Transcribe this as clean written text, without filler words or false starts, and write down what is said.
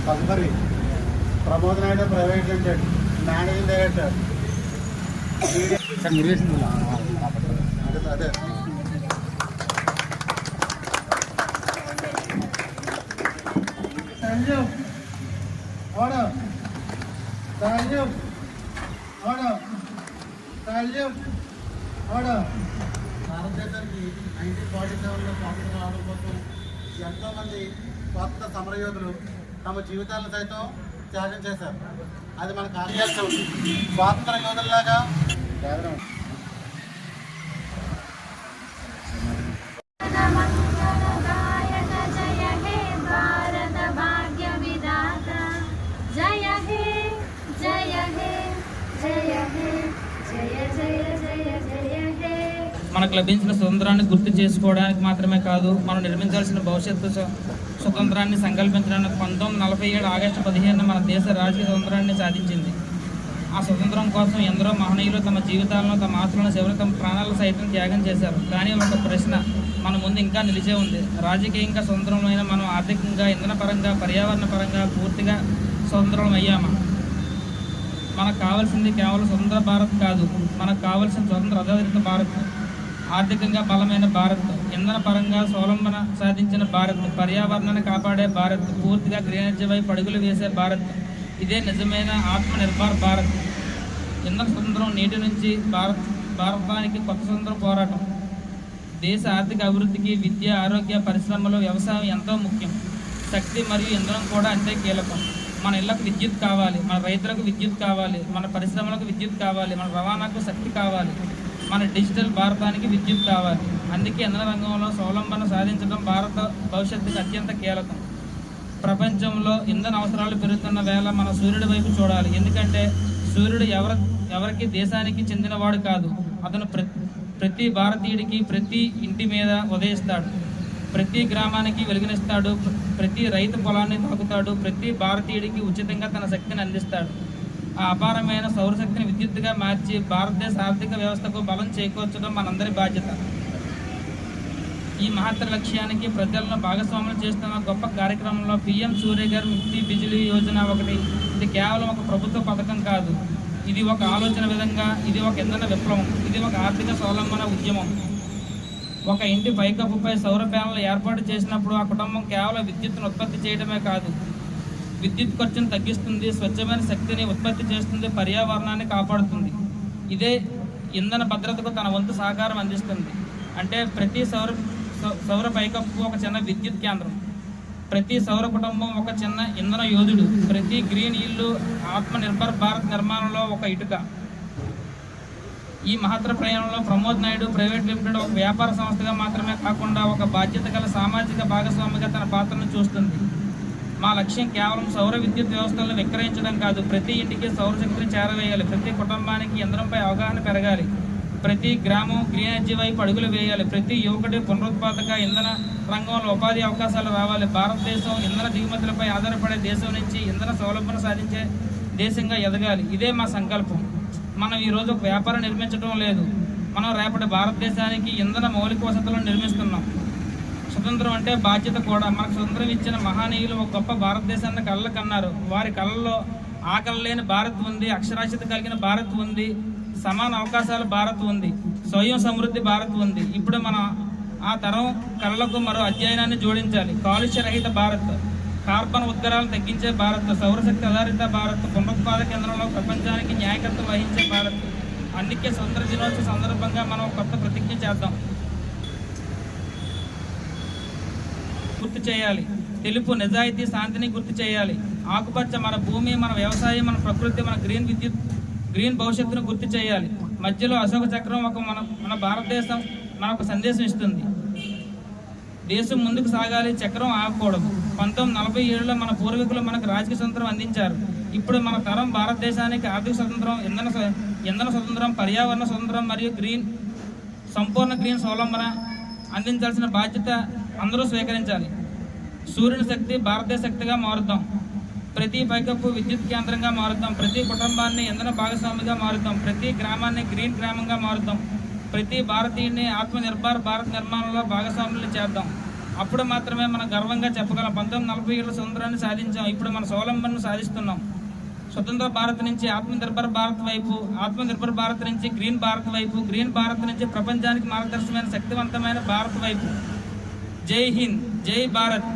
తదుపరి Pramod Naidu private limited managing director. అదే Sanjeev order, Sanjeev order, Sanjeev order. భారతదేశానికి 1947లో స్వాతంత్రం రావడం కోసం ఎంతోమంది కొత్త సమరయోధులు తమ జీవితాలను సైతం త్యాగం చేశారు. అది మనకు ఆదర్శం. స్వాతంత్ర యోధుల్లాగా మనకు లభించిన స్వతంత్రాన్ని గుర్తు చేసుకోవడానికి మాత్రమే కాదు, మనం నిర్మించాల్సిన భవిష్యత్తు స్వతంత్రాన్ని సంకల్పించడానికి 1947 ఆగస్టు 15 మన దేశ రాజకీయ స్వతంత్రాన్ని సాధించింది. ఆ స్వతంత్రం కోసం ఎందరో మహనీయులు తమ జీవితాలను, తమ ఆస్తులను, చివరి తమ ప్రాణాలను సైతం త్యాగం చేశారు. కానీ ఒక ప్రశ్న మన ముందు ఇంకా నిలిచే ఉంది. రాజకీయంగా స్వతంత్రమైన మనం ఆర్థికంగా, ఇంధన పరంగా, పర్యావరణ పరంగా పూర్తిగా స్వతంత్రం అయ్యామా? మనకు కావాల్సింది కేవలం స్వతంత్ర భారత్ కాదు, మనకు కావాల్సిన స్వతంత్ర ఆధారిత భారత్, ఆర్థికంగా బలమైన భారత్, ఇంధన పరంగా స్వావలంబన సాధించిన భారత్, పర్యావరణాన్ని కాపాడే భారత్, పూర్తిగా గ్రీన్ ఎనర్జీ వైపు అడుగులు వేసే భారత్. ఇదే నిజమైన ఆత్మనిర్భర్ భారత్. ఇంధన స్వతంత్రం, నీటి నుంచి భారతానికి కొత్త స్వతంత్ర పోరాటం. దేశ ఆర్థిక అభివృద్ధికి విద్య, ఆరోగ్య, పరిశ్రమలు, వ్యవసాయం ఎంతో ముఖ్యం. శక్తి మరియు ఇంధనం కూడా అంతే కీలకం. మన ఇళ్లకు విద్యుత్ కావాలి, మన రైతులకు విద్యుత్ కావాలి, మన పరిశ్రమలకు విద్యుత్ కావాలి, మన రవాణాకు శక్తి కావాలి, మన డిజిటల్ భారతానికి విద్యుత్ కావాలి. అందుకే ఇంధన రంగంలో స్వావలంబన సాధించడం భారత భవిష్యత్తుకు అత్యంత కీలకం. ప్రపంచంలో ఇంధన అవసరాలు పెరుగుతున్న వేళ మన సూర్యుడి వైపు చూడాలి. ఎందుకంటే సూర్యుడు ఎవరికి దేశానికి చెందినవాడు కాదు. అతను ప్రతి భారతీయుడికి ప్రతి ఇంటి మీద ఉదయిస్తాడు, ప్రతి గ్రామానికి వెలుగునిస్తాడు, ప్రతి రైతు పొలాన్ని తాకుతాడు, ప్రతి భారతీయుడికి ఉచితంగా తన శక్తిని అందిస్తాడు. ఆ అపారమైన సౌరశక్తిని విద్యుత్తుగా మార్చి భారతదేశ ఆర్థిక వ్యవస్థకు బలం చేకూర్చడం మనందరి బాధ్యత. ఈ మహత్తర లక్ష్యానికి ప్రజలను భాగస్వాములు చేస్తున్న గొప్ప కార్యక్రమంలో PM సూర్యఘర్ ముఫ్తీ బిజిలీ యోజన ఒకటి. ఇది కేవలం ఒక ప్రభుత్వ పథకం కాదు, ఇది ఒక ఆలోచన విధంగా, ఇది ఒక ఇంధన విప్లవం, ఇది ఒక ఆర్థిక స్వావలంబన ఉద్యమం. ఒక ఇంటి పైకప్పుపై సౌర ప్యానెల్ ఏర్పాటు చేసినప్పుడు ఆ కుటుంబం కేవలం విద్యుత్తును ఉత్పత్తి చేయడమే కాదు, విద్యుత్ ఖర్చును తగ్గిస్తుంది, స్వచ్ఛమైన శక్తిని ఉత్పత్తి చేస్తుంది, పర్యావరణాన్ని కాపాడుతుంది. ఇదే ఇంధన భద్రతకు తన వంతు సహకారం అందిస్తుంది. అంటే ప్రతి సౌర పైకప్పు ఒక చిన్న విద్యుత్ కేంద్రం, ప్రతి సౌర కుటుంబం ఒక చిన్న ఇంధన యోధుడు, ప్రతి గ్రీన్ ఇల్లు ఆత్మనిర్భర్ భారత్ నిర్మాణంలో ఒక ఇటుక. ఈ మహత్తర ప్రయాణంలో ప్రమోద్ నాయుడు ప్రైవేట్ లిమిటెడ్ ఒక వ్యాపార సంస్థగా మాత్రమే కాకుండా ఒక బాధ్యత గల సామాజిక భాగస్వామిగా తన పాత్రను చూస్తుంది. మా లక్ష్యం కేవలం సౌర విద్యుత్ వ్యవస్థలను విక్రయించడం కాదు, ప్రతి ఇంటికి సౌరశక్తిని చేరవేయాలి, ప్రతి కుటుంబానికి ఇంధనంపై అవగాహన పెరగాలి, ప్రతి గ్రామం గ్రీన్ ఎనర్జీ వైపు అడుగులు వేయాలి, ప్రతి యువకుడి పునరుత్పాదక ఇంధన రంగంలో ఉపాధి అవకాశాలు రావాలి. భారతదేశం ఇంధన దిగుమతులపై ఆధారపడే దేశం నుంచి ఇంధన స్వావలంబన సాధించే దేశంగా ఎదగాలి. ఇదే మా సంకల్పం. మనం ఈరోజు ఒక వ్యాపారం నిర్మించడం లేదు, మనం రేపటి భారతదేశానికి ఇంధన మౌలిక వసతులను నిర్మిస్తున్నాం. స్వతంత్రం అంటే బాధ్యత కూడా. మనకు స్వతంత్రం ఇచ్చిన మహనీయులు ఒక గొప్ప భారతదేశాన్ని కళ్ళ కన్నారు. వారి కళ్ళల్లో ఆకలి లేని భారత్ ఉంది, అక్షరాస్యత కలిగిన భారత్ ఉంది, సమాన అవకాశాల భారత్ ఉంది, స్వయం సమృద్ధి భారత్ ఉంది. ఇప్పుడు మన ఆ తరం కళలకు మరో అధ్యయనాన్ని జోడించాలి. కాలుష్య రహిత భారత్, కార్బన్ ఉద్గారాలను తగ్గించే భారత్, సౌరశక్తి ఆధారిత భారత్, పునరుత్పాదక కేంద్రంలో ప్రపంచానికి న్యాయకత్వం వహించే భారత్. అందుకే స్వతంత్ర దినోత్సవ సందర్భంగా మనం కొత్త ప్రతిజ్ఞ చేద్దాం. గుర్తు చేయాలి, తెలుపు నిజాయితీ, శాంతిని గుర్తు చేయాలి. ఆకుపచ్చ మన భూమి, మన వ్యవసాయం, మన ప్రకృతి, మన గ్రీన్ భవిష్యత్తును గుర్తు చేయాలి. మధ్యలో అశోక చక్రం మన భారతదేశం మనకు సందేశం ఇస్తుంది. దేశం ముందుకు సాగాలి, చక్రం ఆగకూడదు. 1947లో మన పూర్వీకులు మనకు రాజకీయ స్వతంత్రం అందించారు. ఇప్పుడు మన తరం భారతదేశానికి ఆర్థిక స్వతంత్రం, ఇంధన స్వతంత్రం, పర్యావరణ స్వతంత్రం మరియు సంపూర్ణ గ్రీన్ స్వావలంబన అందించాల్సిన బాధ్యత అందరూ స్వీకరించాలి. సూర్యుని శక్తి భారతదేశ శక్తిగా మారుద్దాం, ప్రతి పైకప్పు విద్యుత్ కేంద్రంగా మారుద్దాం, ప్రతి కుటుంబాన్ని ఇంధన భాగస్వామిగా మారుద్దాం, ప్రతి గ్రామాన్ని గ్రీన్ గ్రామంగా మారుద్దాం, ప్రతి భారతీయుడిని ఆత్మనిర్భర్ భారత్ నిర్మాణంలో భాగస్వాములు చేద్దాం. అప్పుడు మాత్రమే మనం గర్వంగా చెప్పగలం 1947 స్వతంత్రాన్ని సాధించాం. ఇప్పుడు మన స్వావలంబనను సాధిస్తున్నాం. స్వతంత్ర భారత్ నుంచి ఆత్మనిర్భర్ భారత్ వైపు, ఆత్మనిర్భర్ భారత్ నుంచి గ్రీన్ భారత్ వైపు, గ్రీన్ భారత్ నుంచి ప్రపంచానికి మార్గదర్శకమైన శక్తివంతమైన భారత్ వైపు. జై హింద్, జై భారత్.